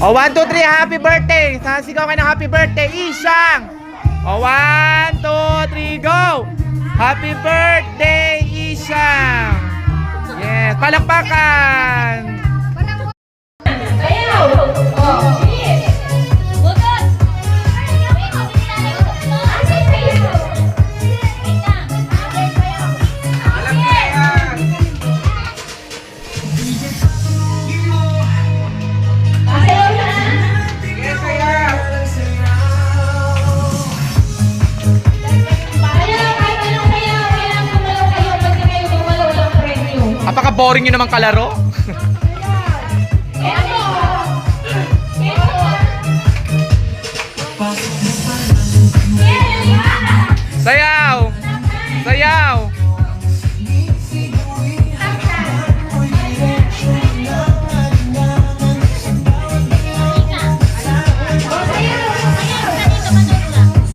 O, 1, 2, 3, happy birthday! Sasigaw kayo ng happy birthday, Isang! O, 1, 2, 3, go! Happy birthday, Isang! Yes, palakpakan! Ayaw! Oh, yes! Butot! Apaka-boring nyo naman kalaro?